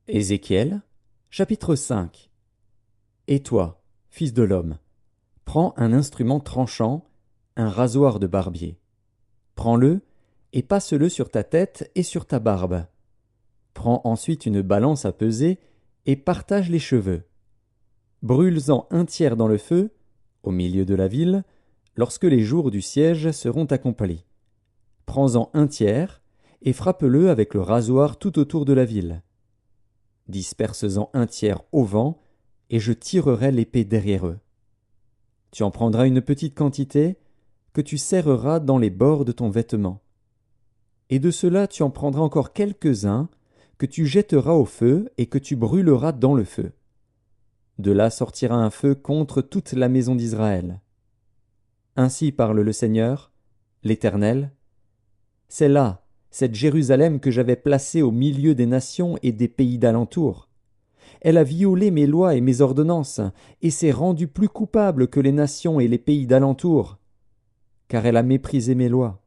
Ézéchiel, chapitre 5. Et toi, fils de l'homme, prends un instrument tranchant, un rasoir de barbier. Prends-le et passe-le sur ta tête et sur ta barbe. Prends ensuite une balance à peser et partage les cheveux. Brûle-en un tiers dans le feu, au milieu de la ville, lorsque les jours du siège seront accomplis. Prends-en un tiers et frappe-le avec le rasoir tout autour de la ville. Disperse-en un tiers au vent, et je tirerai l'épée derrière eux. Tu en prendras une petite quantité, que tu serreras dans les bords de ton vêtement. Et de cela tu en prendras encore quelques-uns, que tu jetteras au feu et que tu brûleras dans le feu. De là sortira un feu contre toute la maison d'Israël. Ainsi parle le Seigneur, l'Éternel. C'est là, cette Jérusalem que j'avais placée au milieu des nations et des pays d'alentour. Elle a violé mes lois et mes ordonnances, et s'est rendue plus coupable que les nations et les pays d'alentour. Car elle a méprisé mes lois.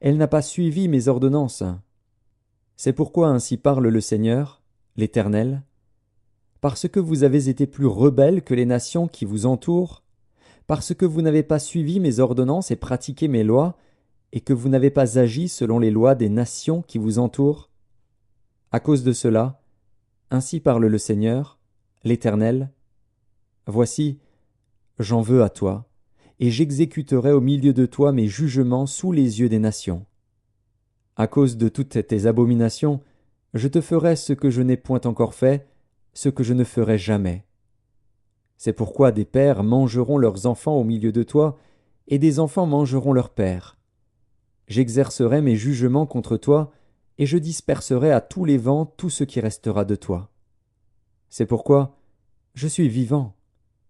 Elle n'a pas suivi mes ordonnances. C'est pourquoi ainsi parle le Seigneur, l'Éternel. Parce que vous avez été plus rebelles que les nations qui vous entourent, parce que vous n'avez pas suivi mes ordonnances et pratiqué mes lois, et que vous n'avez pas agi selon les lois des nations qui vous entourent. À cause de cela, ainsi parle le Seigneur, l'Éternel. Voici, j'en veux à toi, et j'exécuterai au milieu de toi mes jugements sous les yeux des nations. À cause de toutes tes abominations, je te ferai ce que je n'ai point encore fait, ce que je ne ferai jamais. C'est pourquoi des pères mangeront leurs enfants au milieu de toi, et des enfants mangeront leurs pères. J'exercerai mes jugements contre toi, et je disperserai à tous les vents tout ce qui restera de toi. C'est pourquoi je suis vivant,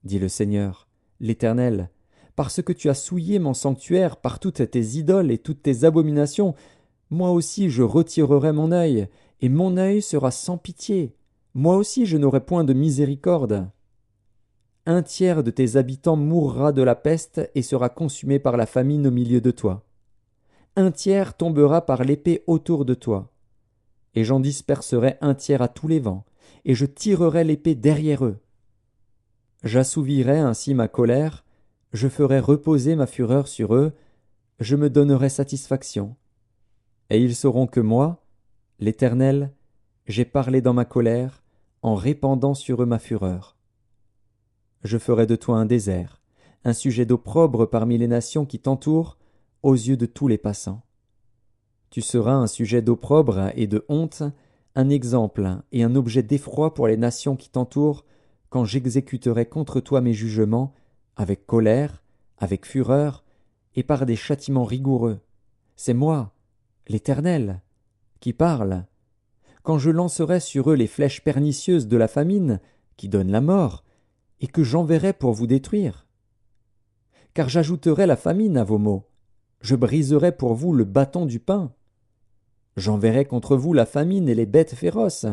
dit le Seigneur, l'Éternel, parce que tu as souillé mon sanctuaire par toutes tes idoles et toutes tes abominations. Moi aussi je retirerai mon œil, et mon œil sera sans pitié. Moi aussi je n'aurai point de miséricorde. Un tiers de tes habitants mourra de la peste et sera consumé par la famine au milieu de toi. Un tiers tombera par l'épée autour de toi. Et j'en disperserai un tiers à tous les vents, et je tirerai l'épée derrière eux. J'assouvirai ainsi ma colère, je ferai reposer ma fureur sur eux, je me donnerai satisfaction. Et ils sauront que moi, l'Éternel, j'ai parlé dans ma colère, en répandant sur eux ma fureur. Je ferai de toi un désert, un sujet d'opprobre parmi les nations qui t'entourent, aux yeux de tous les passants. Tu seras un sujet d'opprobre et de honte, un exemple et un objet d'effroi pour les nations qui t'entourent, quand j'exécuterai contre toi mes jugements, avec colère, avec fureur, et par des châtiments rigoureux. C'est moi, l'Éternel, qui parle. Quand je lancerai sur eux les flèches pernicieuses de la famine, qui donnent la mort, et que j'enverrai pour vous détruire. Car j'ajouterai la famine à vos maux, je briserai pour vous le bâton du pain. J'enverrai contre vous la famine et les bêtes féroces,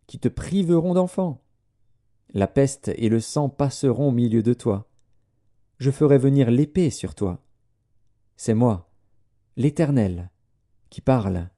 qui te priveront d'enfants. La peste et le sang passeront au milieu de toi. Je ferai venir l'épée sur toi. C'est moi, l'Éternel, qui parle.